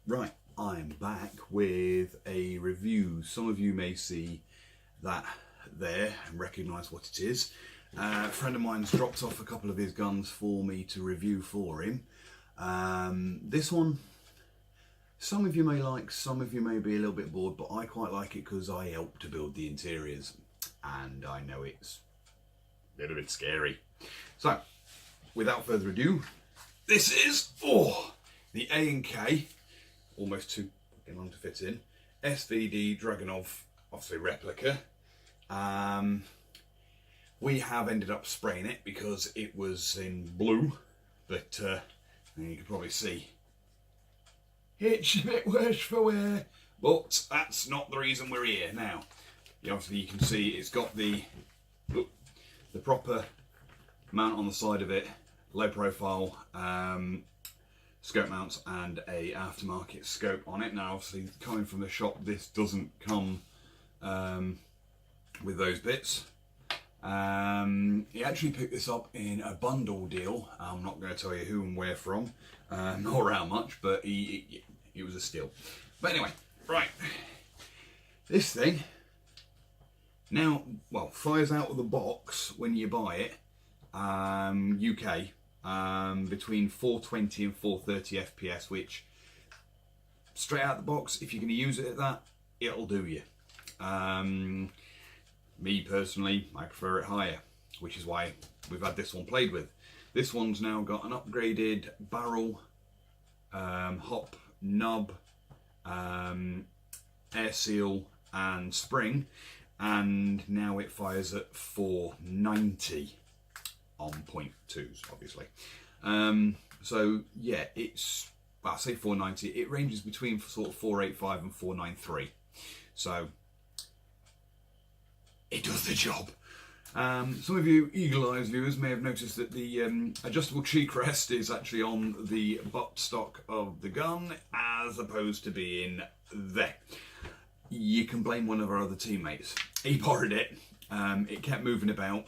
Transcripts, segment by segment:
Right, I'm back with a review. Some of you may see that there and recognise what it is. A friend of mine's dropped off a couple of his guns for me to review for him. This one, some of you may like, some of you may be a little bit bored, but I quite like it because I helped to build the interiors and I know it's a little bit scary. So, without further ado, this is the A&K, almost too long to fit in, SVD Dragunov, obviously replica. We have ended up spraying it because it was in blue, but you can probably see it's a bit worse for wear, but that's not the reason we're here. Now, obviously you can see it's got the proper mount on the side of it, low profile scope mounts and a aftermarket scope on it. Now obviously coming from the shop, this doesn't come with those bits. He actually picked this up in a bundle deal. I'm not going to tell you who and where from, nor how much, but it was a steal. But anyway, right, this thing now, well, fires out of the box when you buy it, UK, between 420 and 430 FPS, which straight out the box, if you're going to use it at that, it'll do you. Me personally, I prefer it higher, which is why we've had this one played with. This one's now got an upgraded barrel, hop, nub, air seal and spring, and now it fires at 490 on 0.2s, obviously. So yeah, it's, well, I say 490, it ranges between sort of 485 and 493. So it does the job. Some of you eagle-eyed viewers may have noticed that the adjustable cheek rest is actually on the buttstock of the gun as opposed to being there. You can blame one of our other teammates. He borrowed it, it kept moving about,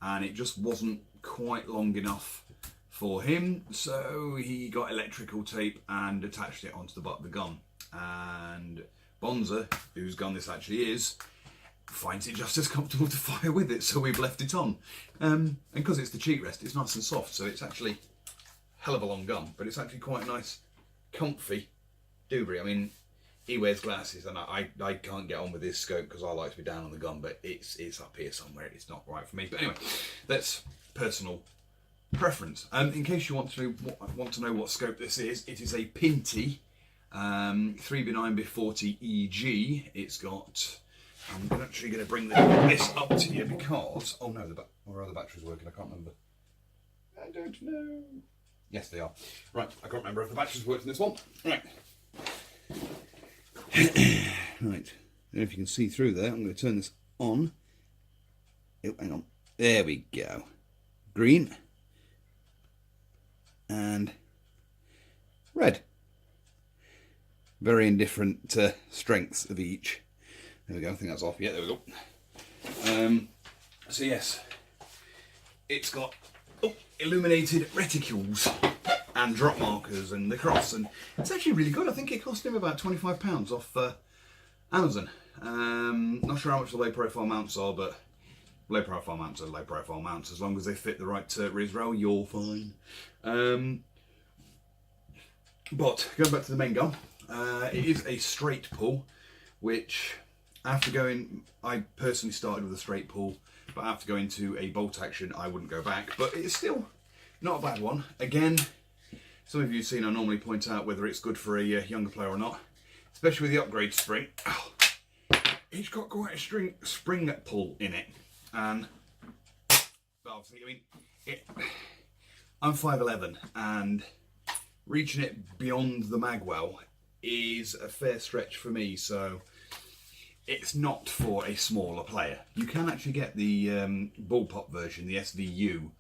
and it just wasn't quite long enough for him, so he got electrical tape and attached it onto the butt of the gun. And Bonza, whose gun this actually is, finds it just as comfortable to fire with it, so we've left it on. And because it's the cheek rest, it's nice and soft, so it's actually a hell of a long gun, but it's actually quite a nice, comfy doobry. I mean, he wears glasses, and I can't get on with his scope because I like to be down on the gun, but it's up here somewhere. It's not right for me. But anyway, that's personal preference. In case you want to know what scope this is, it is a Pinty 3x9x40 EG. It's got, I'm actually going to bring this up to you because, oh no, or are the batteries working? I can't remember. I don't know. Yes, they are. Right, I can't remember if the batteries worked in this one. Right. Right, I don't know if you can see through there. I'm going to turn this on. Oh, hang on. There we go. Green. And red. Very indifferent strengths of each. There we go, I think that's off. Yeah, there we go. So yes, it's got illuminated reticules and drop markers and the cross, and it's actually really good. I think it cost him about £25 off Amazon. Not sure how much the low profile mounts are, but low profile mounts are low profile mounts. As long as they fit the right Riz rail, you're fine. But going back to the main gun, it is a straight pull, which after going, I personally started with a straight pull, but after going to a bolt action, I wouldn't go back. But it's still not a bad one. Again, some of you have seen I normally point out whether it's good for a younger player or not, especially with the upgrade spring. Oh, it's got quite a spring pull in it, and obviously, I mean, I'm 5'11", and reaching it beyond the magwell is a fair stretch for me, so it's not for a smaller player. You can actually get the bullpup version, the SVU,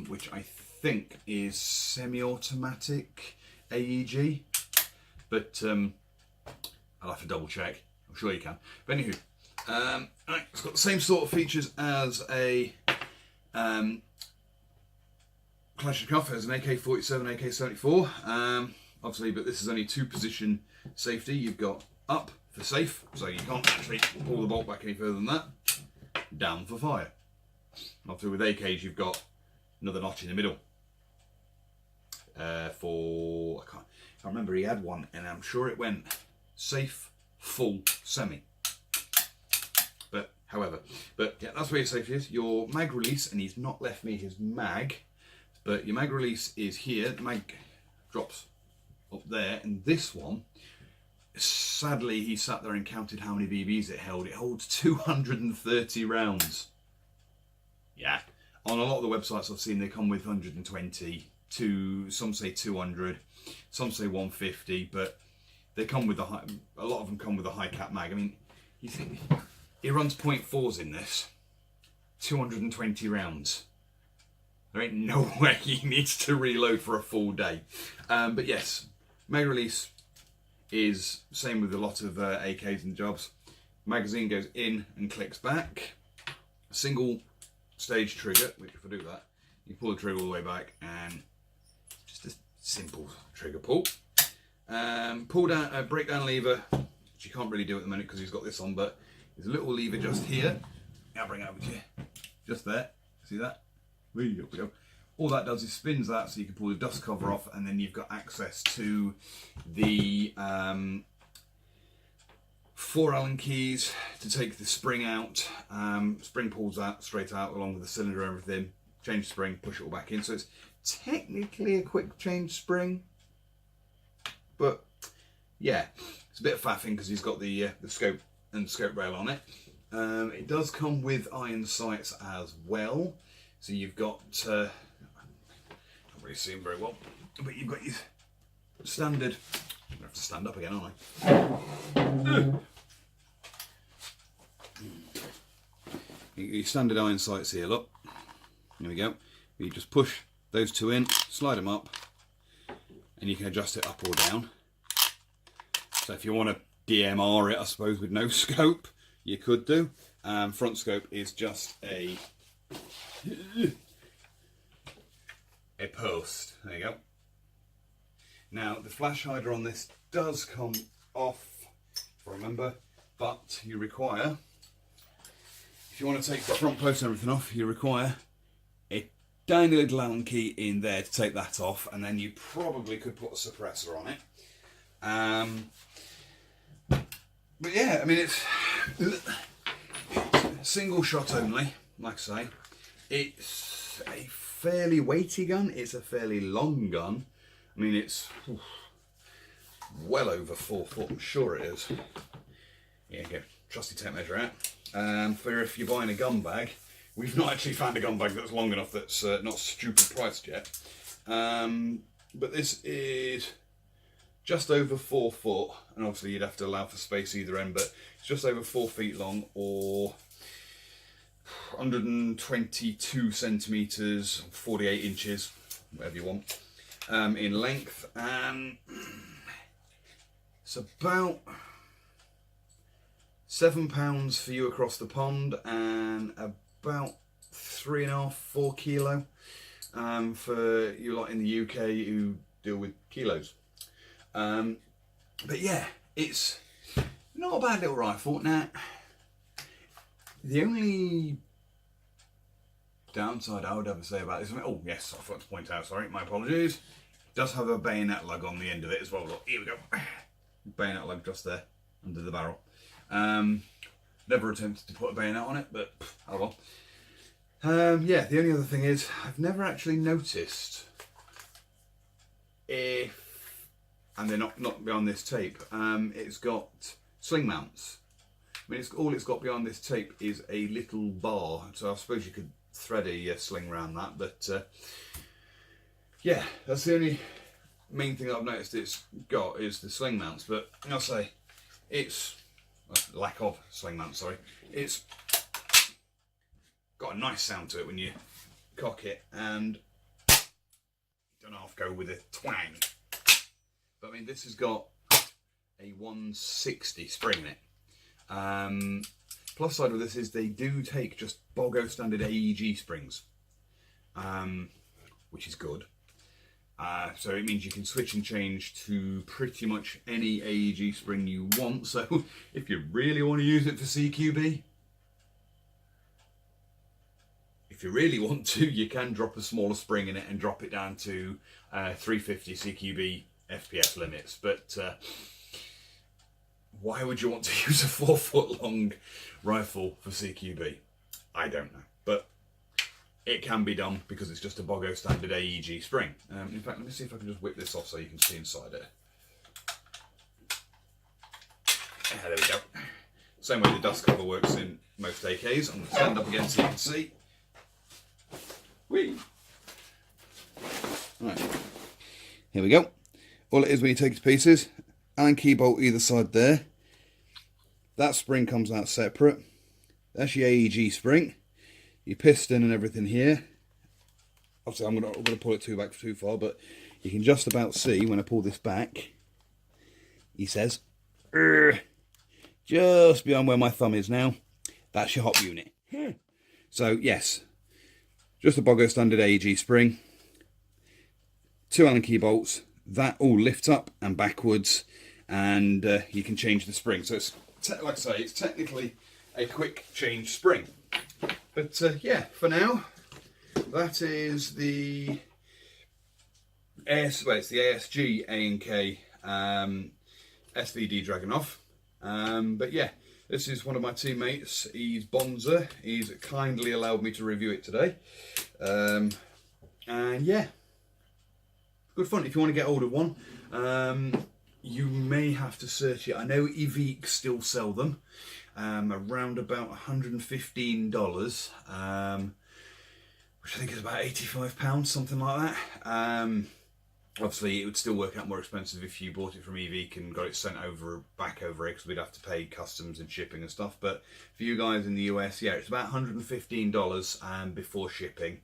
which I think is semi-automatic AEG, but I'll have to double check. I'm sure you can. But anywho, it's got the same sort of features as a Kalashnikov, as an AK-47, AK-74. obviously, but this is only 2-position safety. You've got up for safe, so you can't actually pull the bolt back any further than that. Down for fire. Obviously with AKs you've got another notch in the middle. I can't remember, he had one, and I'm sure it went safe, full, semi. But however, yeah, that's where your safety is. Your mag release, and he's not left me his mag, but your mag release is here. The mag drops up there, and this one, sadly, he sat there and counted how many BBs it held. It holds 230 rounds. Yeah. On a lot of the websites I've seen, they come with 120, some say 200, some say 150, but they come with a lot of them come with a high cap mag. I mean, you think he runs .4s in this, 220 rounds. There ain't no way he needs to reload for a full day. But yes, mag release is same with a lot of AKs and jobs. Magazine goes in and clicks back. A single stage trigger, which if I do that, you pull the trigger all the way back, and just a simple trigger pull. Pull down a breakdown lever, which you can't really do at the minute because he's got this on, but there's a little lever just here. I'll bring it over to you. Just there. See that? Up we go. All that does is spins that so you can pull the dust cover off, and then you've got access to the 4 Allen keys to take the spring out. Spring pulls that straight out along with the cylinder and everything. Change spring, push it all back in. So it's technically a quick change spring, but yeah, it's a bit of faffing because he's got the scope and scope rail on it. It does come with iron sights as well. So you've got, can't really see them very well, but you've got your standard, I'm going to have to stand up again, aren't I? Your standard iron sights here, look. There we go. You just push those 2 in, slide them up, and you can adjust it up or down. So if you want to DMR it, I suppose, with no scope, you could do. Front scope is just a post. There you go. Now the flash hider on this does come off, if I remember, but you require, if you want to take the front post and everything off, you require a tiny little Allen key in there to take that off, and then you probably could put a suppressor on it. But yeah, I mean, it's single shot only, like I say. It's a fairly weighty gun, it's a fairly long gun. I mean, it's well over 4 foot, I'm sure it is. Yeah, get trusty tape measure out. For if you're buying a gun bag, we've not actually found a gun bag that's long enough that's not stupid priced yet. But this is just over 4 foot, and obviously you'd have to allow for space either end, but it's just over 4 feet long, or 122 centimetres, 48 inches, whatever you want, in length, and it's about £7 for you across the pond, and about 3.5, 4 kilo for you lot in the UK who deal with kilos. But yeah, it's not a bad little rifle. Now, the only downside I would ever say about this, oh yes, I forgot to point out, sorry, my apologies, it does have a bayonet lug on the end of it as well. Look, here we go, bayonet lug just there under the barrel. Never attempted to put a bayonet on it, but oh well. Yeah, the only other thing is I've never actually noticed if, and they're not beyond this tape, it's got sling mounts. I mean, all it's got beyond this tape is a little bar, so I suppose you could thread a sling around that, but yeah, that's the only main thing I've noticed it's got is the sling mounts. But I'll say it's lack of sling mounts, sorry, it's got a nice sound to it when you cock it, and don't half go with a twang. But I mean, this has got a 160 spring in it. Plus side with this is they do take just boggo standard AEG springs, which is good. So it means you can switch and change to pretty much any AEG spring you want. So if you really want to use it for CQB, if you really want to, you can drop a smaller spring in it and drop it down to 350 CQB FPS limits. But why would you want to use a 4 foot long rifle for CQB? I don't know. But it can be done because it's just a Bogo standard AEG spring. In fact, let me see if I can just whip this off so you can see inside it. There we go. Same way the dust cover works in most AKs. I'm going to stand up again so you can see. Whee! Right. Here we go. All it is when you take it to pieces, Allen key bolt either side there. That spring comes out separate. That's your AEG spring. Your piston and everything here. Obviously I'm going to pull it back too far, but you can just about see when I pull this back, he says, just beyond where my thumb is now, that's your hop unit. So yes, just a Bogo standard AEG spring, 2 Allen key bolts, that all lifts up and backwards, and you can change the spring. So it's, like I say, it's technically a quick change spring. But yeah, for now, that is the it's the Asg A&K SVD Dragunov. But yeah, this is one of my teammates. He's Bonza. He's kindly allowed me to review it today. And yeah, good fun. If you want to get hold of one, you may have to search it. I know Evique still sell them. Around about $115, which I think is about £85, something like that. Obviously, it would still work out more expensive if you bought it from Evique and got it sent back over here, because we'd have to pay customs and shipping and stuff. But for you guys in the US, yeah, it's about $115 before shipping,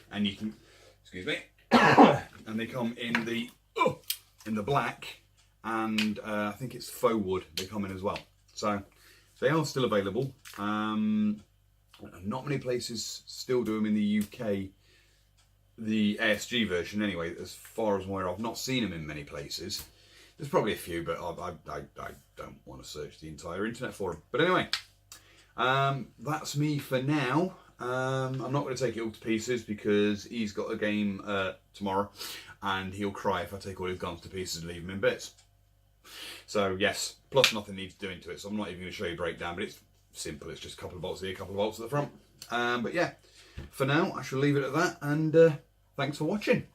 and you can, excuse me, and they come in the black, and I think it's faux wood they come in as well. So they are still available. Not many places still do them in the UK, the ASG version anyway, as far as I'm aware. I've not seen them in many places. There's probably a few, but I don't want to search the entire internet for them. But anyway, that's me for now. I'm not going to take it all to pieces because he's got a game tomorrow, and he'll cry if I take all his guns to pieces and leave him in bits. So yes, plus nothing needs doing to it, so I'm not even going to show you a breakdown, but it's simple. It's just a couple of bolts here, a couple of bolts at the front. But yeah, for now I shall leave it at that, and thanks for watching.